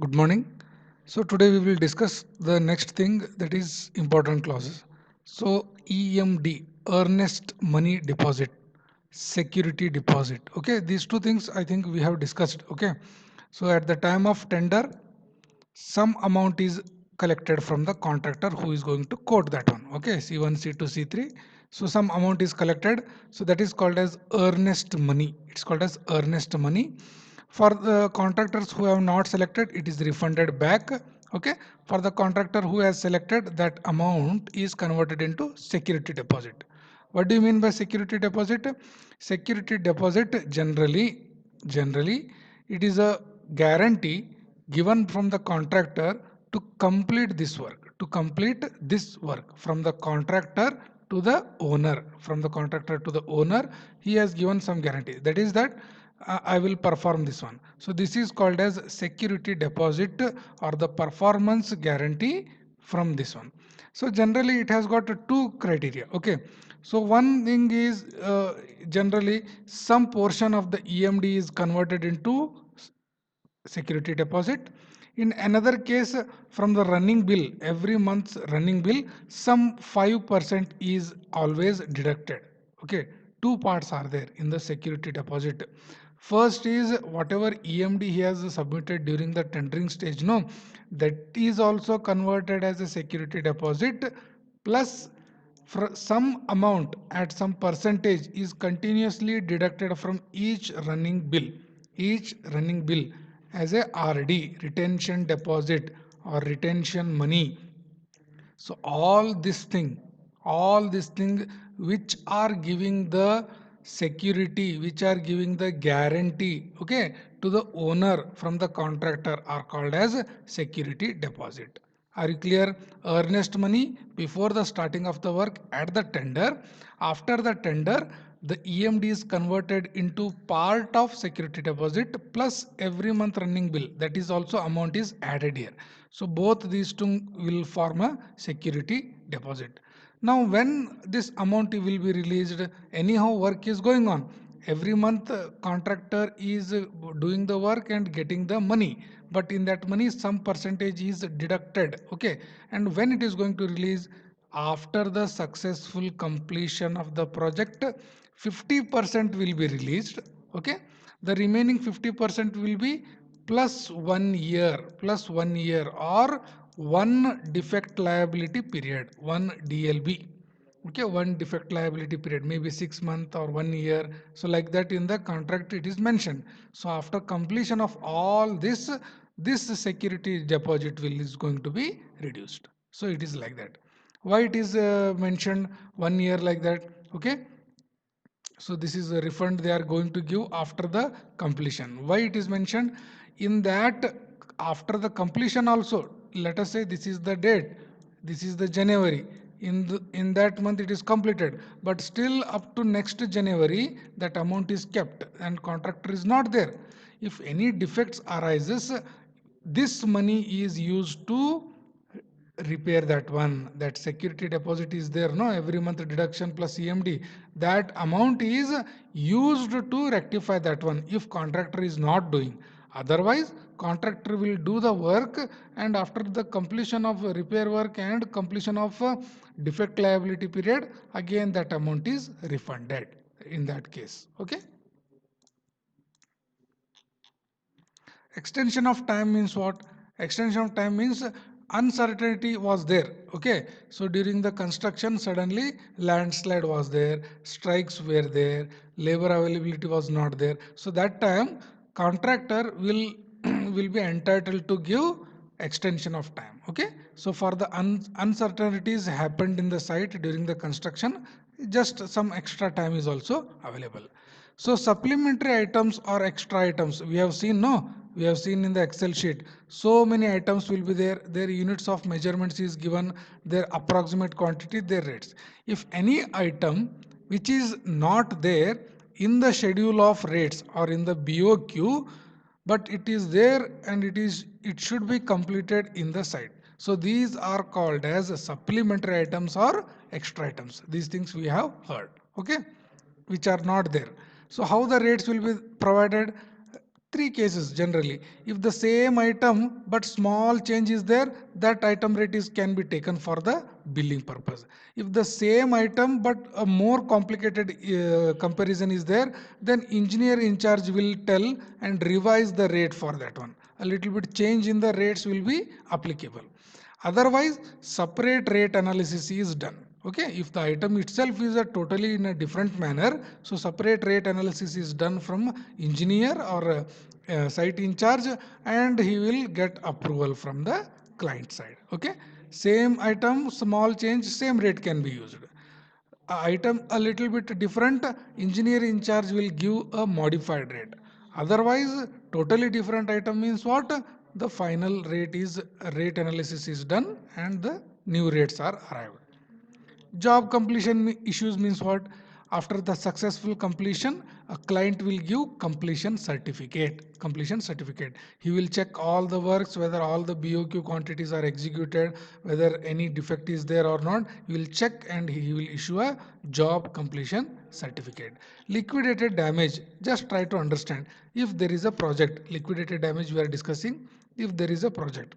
Good morning. So today we will discuss the next thing, that is important clauses. So EMD, earnest money deposit, security deposit. Okay, these two things I think we have discussed. Okay, so at the time of tender, some amount is collected from the contractor who is going to quote that one. Okay, C1, C2, C3. So some amount is collected. So that is called as earnest money. It's called as earnest money. For the contractors who have not selected, it is refunded back. Okay, for the contractor who has selected, that amount is converted into security deposit. What do you mean by security deposit? Security deposit generally it is a guarantee given from the contractor to complete this work, from the contractor to the owner. From the contractor to the owner, he has given some guarantee, that is that I will perform this one. So this is called as security deposit or the performance guarantee from this one. So generally it has got two criteria. Okay, so one thing is generally some portion of the EMD is converted into security deposit. In another case, from the running bill, every month's running bill, some 5% is always deducted. Okay, two parts are there in the security deposit. First is whatever EMD he has submitted during the tendering stage, no, that is also converted as a security deposit, plus some amount at some percentage is continuously deducted from each running bill as a RD, retention deposit or retention money. So all this thing which are giving the security, which are giving the guarantee, okay, to the owner from the contractor are called as security deposit. Are you clear? Earnest money before the starting of the work at the tender. After the tender, the EMD is converted into part of security deposit plus every month running bill. That is also amount is added here. So both these two will form a security deposit. Now when this amount will be released, anyhow work is going on. Every month contractor is doing the work and getting the money, but in that money some percentage is deducted. Okay, and when it is going to release, after the successful completion of the project, 50% will be released. Okay, the remaining 50% will be plus 1 year or one defect liability period, one DLB. Okay, one defect liability period, maybe 6 months or 1 year. So like that in the contract it is mentioned. So after completion of all this, this security deposit will is going to be reduced. So it is like that. Why it is mentioned 1 year like that? Okay, so this is a refund they are going to give after the completion. Why it is mentioned? In that, after the completion also, let us say this is the date, this is the January, in that month it is completed, but still up to next January that amount is kept and contractor is not there. If any defects arises, this money is used to repair that one. That security deposit is there, no, every month deduction plus EMD, that amount is used to rectify that one if contractor is not doing. Otherwise contractor will do the work, and after the completion of repair work and completion of defect liability period, again that amount is refunded in that case. Okay, extension of time means what? Extension of time means uncertainty was there. Okay, so during the construction suddenly landslide was there, strikes were there, labor availability was not there. So that time contractor will will be entitled to give extension of time. Okay, so for the uncertainties happened in the site during the construction, just some extra time is also available. So supplementary items or extra items, we have seen, no, we have seen in the Excel sheet. So many items will be there. Their units of measurements is given, their approximate quantity, their rates. If any item which is not there in the schedule of rates or in the BOQ, but it is there and it should be completed in the site. So these are called as supplementary items or extra items. These things we have heard. Okay, which are not there. So how the rates will be provided? Three cases generally. If the same item but small change is there, that item rate is can be taken for the billing purpose. If the same item but a more complicated comparison is there, then engineer in charge will tell and revise the rate for that one. A little bit change in the rates will be applicable. Otherwise, separate rate analysis is done. Okay, if the item itself is a totally in a different manner, so separate rate analysis is done from engineer or site in charge, and he will get approval from the client side. Okay, same item, small change, same rate can be used. Item a little bit different, engineer in charge will give a modified rate. Otherwise, totally different item means what? The final rate analysis is done and the new rates are arrived. Job completion issues means what? After the successful completion, a client will give completion certificate. Completion certificate. He will check all the works, whether all the BOQ quantities are executed, whether any defect is there or not. He will check and he will issue a job completion certificate. Liquidated damage. Just try to understand. If there is a project, liquidated damage we are discussing. If there is a project,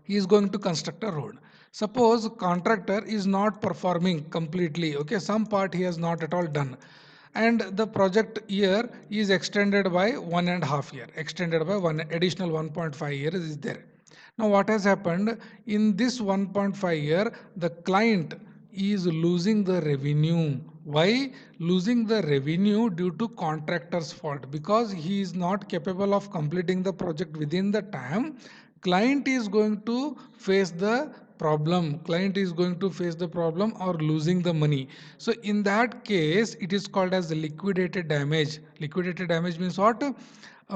he is going to construct a road. Suppose contractor is not performing completely, okay, some part he has not at all done, and the project year is extended by 1.5 year, extended by one additional 1.5 years is there. Now what has happened in this 1.5 year, the client is losing the revenue. Why losing the revenue? Due to contractor's fault, because he is not capable of completing the project within the time. Client is going to face the problem. Client is going to face the problem or losing the money. So in that case, it is called as liquidated damage. Liquidated damage means what?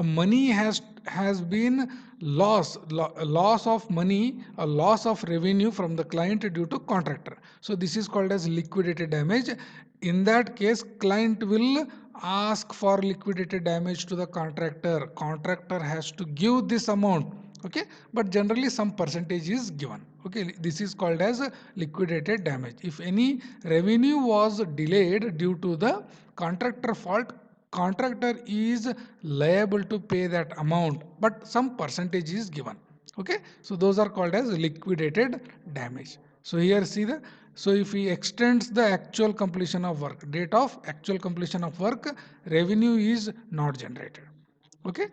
Money has been loss of money, a loss of revenue from the client due to contractor. So this is called as liquidated damage. In that case, client will ask for liquidated damage to the contractor. Contractor has to give this amount, okay, but generally some percentage is given. Okay, this is called as liquidated damage. If any revenue was delayed due to the contractor fault, contractor is liable to pay that amount, but some percentage is given. Okay, so those are called as liquidated damage. So here see the, so if he extends the actual completion of work, date of actual completion of work, revenue is not generated. Okay,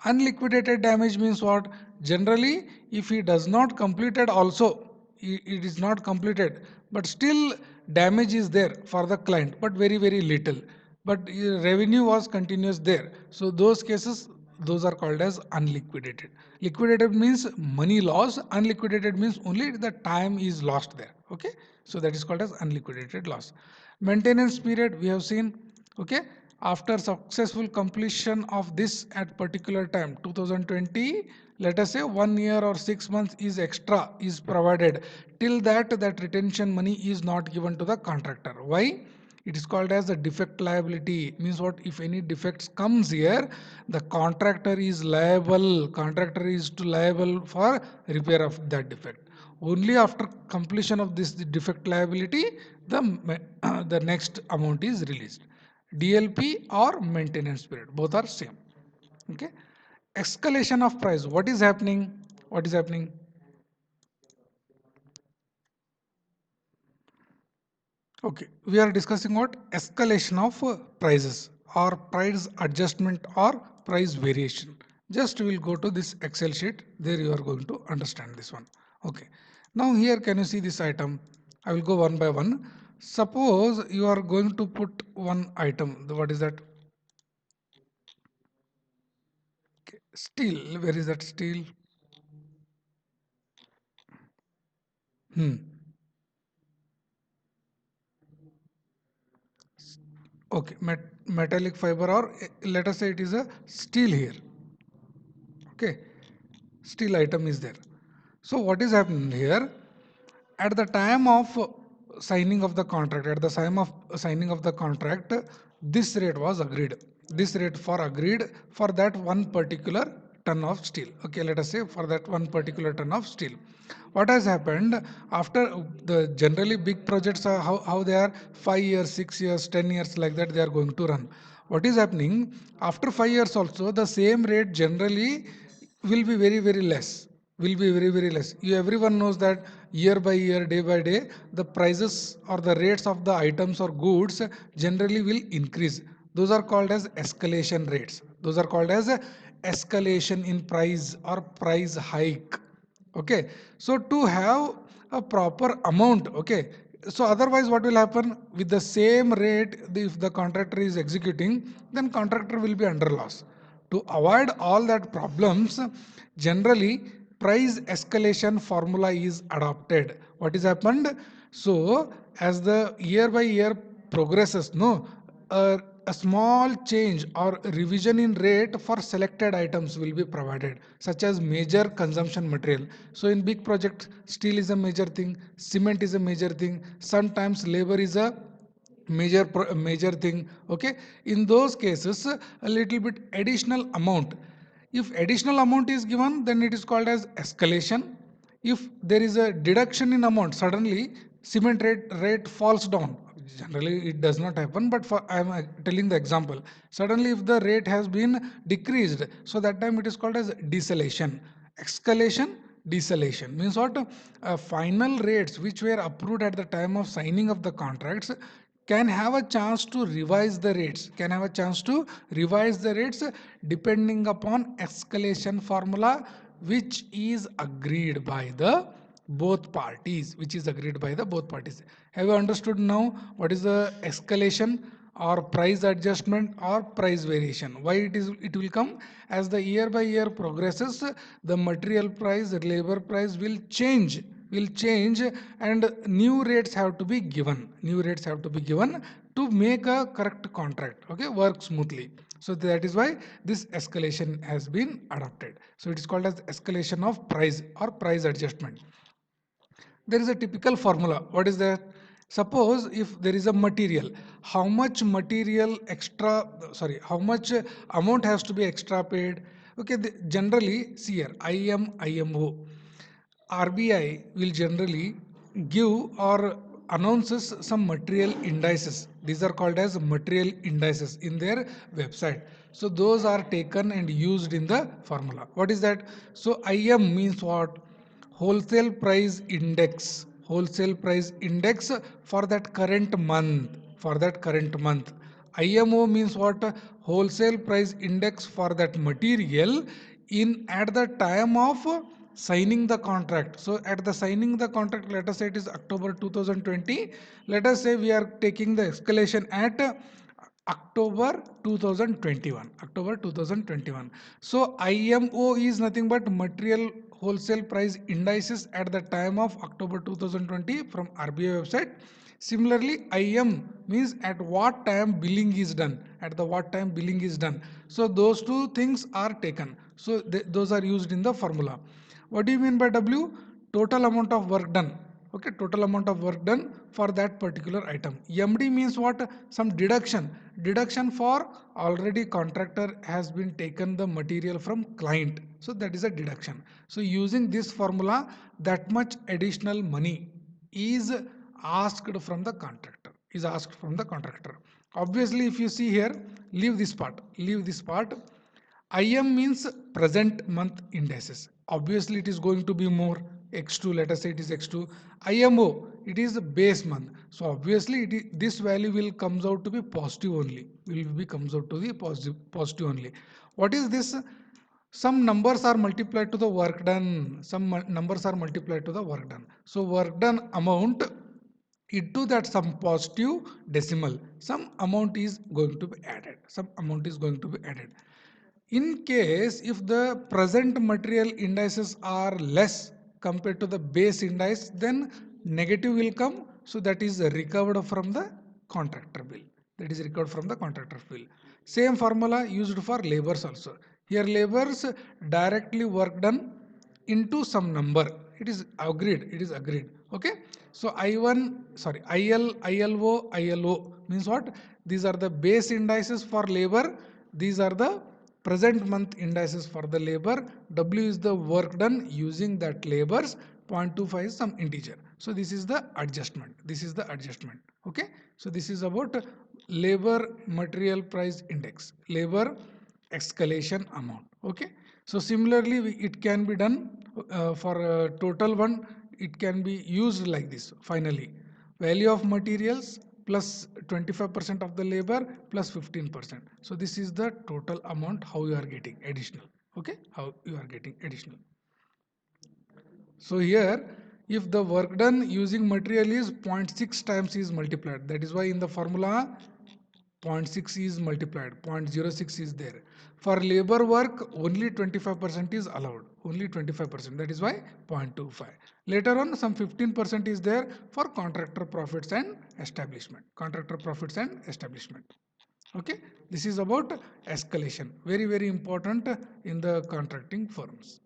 unliquidated damage means what? Generally, if he does not complete it also, it is not completed, but still damage is there for the client, but very, very little. But revenue was continuous there. So those cases, those are called as unliquidated. Liquidated means money loss. Unliquidated means only the time is lost there. Okay. So that is called as unliquidated loss. Maintenance period we have seen. Okay, after successful completion of this at particular time 2020, let us say 1 year or 6 months is extra is provided. Till that retention money is not given to the contractor. Why? It is called as a defect liability. Means what? If any defects comes here, the contractor is liable. Contractor is to liable for repair of that defect. Only after completion of this defect liability, the next amount is released. DLP or maintenance period, both are same. Okay, escalation of price. What is happening? What is happening? Okay, we are discussing what? Escalation of prices or price adjustment or price variation. Just we will go to this Excel sheet. There you are going to understand this one. Okay. Now here can you see this item? I will go one by one. Suppose you are going to put one item. What is that? Okay. Steel. Where is that steel? Hmm. Okay. Metallic fiber, or let us say it is a steel here. Okay, steel item is there. So what is happening here? At the time of signing of the contract, at the time of signing of the contract, this rate was agreed. This rate for agreed for that one particular ton of steel. Okay, let us say for that one particular ton of steel. What has happened after the generally big projects are how they are 5 years, 6 years, 10 years like that they are going to run. What is happening after 5 years also, the same rate generally will be very very less, will be very very less. You everyone knows that year by year, day by day, the prices or the rates of the items or goods generally will increase. Those are called as escalation rates. Those are called as escalation in price or price hike. Okay, so to have a proper amount, okay, so otherwise what will happen with the same rate, if the contractor is executing, then contractor will be under loss. To avoid all that problems, generally price escalation formula is adopted. What is happened? So as the year by year progresses, no, a small change or revision in rate for selected items will be provided, such as major consumption material. So in big project, steel is a major thing, cement is a major thing, sometimes labor is a major thing. Okay, in those cases a little bit additional amount, if additional amount is given, then it is called as escalation. If there is a deduction in amount, suddenly cement rate falls down. Generally, it does not happen, but for I am telling the example. Suddenly, if the rate has been decreased, so that time it is called as deceleration. Escalation, deceleration means what? Final rates which were approved at the time of signing of the contracts can have a chance to revise the rates, can have a chance to revise the rates depending upon escalation formula which is agreed by the both parties, which is agreed by the both parties. Have you understood now what is the escalation or price adjustment or price variation? Why it will come? As the year by year progresses, the material price, the labor price will change, and new rates have to be given, new rates have to be given to make a correct contract, okay, work smoothly. So that is why this escalation has been adopted. So it is called as escalation of price or price adjustment. There is a typical formula. What is that? Suppose if there is a material, how much material extra, sorry, how much amount has to be extra paid? Okay, generally see here, IMO, RBI will generally give or announces some material indices. These are called as material indices in their website. So those are taken and used in the formula. What is that? So IM means what? Wholesale price index. Wholesale price index for that current month. For that current month. IMO means what? Wholesale price index for that material in at the time of signing the contract. So at the signing the contract, let us say it is October 2020. Let us say we are taking the escalation at October 2021. October 2021. So IMO is nothing but material wholesale price indices at the time of October 2020 from RBI website. Similarly, IM means at what time billing is done, at the what time billing is done. So those two things are taken. So those are used in the formula. What do you mean by W? Total amount of work done. Okay, total amount of work done for that particular item. MD means what? Some deduction. Deduction for already contractor has been taken the material from client. So that is a deduction. So using this formula, that much additional money is asked from the contractor, is asked from the contractor. Obviously, if you see here, leave this part, leave this part. IM means present month indices. Obviously, it is going to be more X2. Let us say it is X2. IMO, it is the base month. So obviously, this value will comes out to be positive only. Will be comes out to the positive only. What is this? Some numbers are multiplied to the work done. Some numbers are multiplied to the work done. So work done amount into that some positive decimal, some amount is going to be added, some amount is going to be added. In case if the present material indices are less compared to the base index, then negative will come. So that is recovered from the contractor bill. That is recovered from the contractor bill. Same formula used for labors also. Here labors directly work done into some number. It is agreed. It is agreed. Okay. So I1, sorry, ILO means what? These are the base indices for labor. These are the present month indices for the labor. W is the work done using that labors. 0.25 is some integer. So this is the adjustment. This is the adjustment. Okay. So this is about labor material price index, labor escalation amount. Okay. So similarly, it can be done for a total one. It can be used like this. Finally, value of materials plus 25% of the labor plus 15%. So this is the total amount how you are getting additional. Okay, how you are getting additional. So here, if the work done using material is 0.6 times is multiplied, that is why in the formula 0.6 is multiplied, 0.06 is there. For labor work, only 25% is allowed, only 25%, that is why 0.25. Later on, some 15% is there for contractor profits and establishment, contractor profits and establishment. Okay, this is about escalation, very, very important in the contracting firms.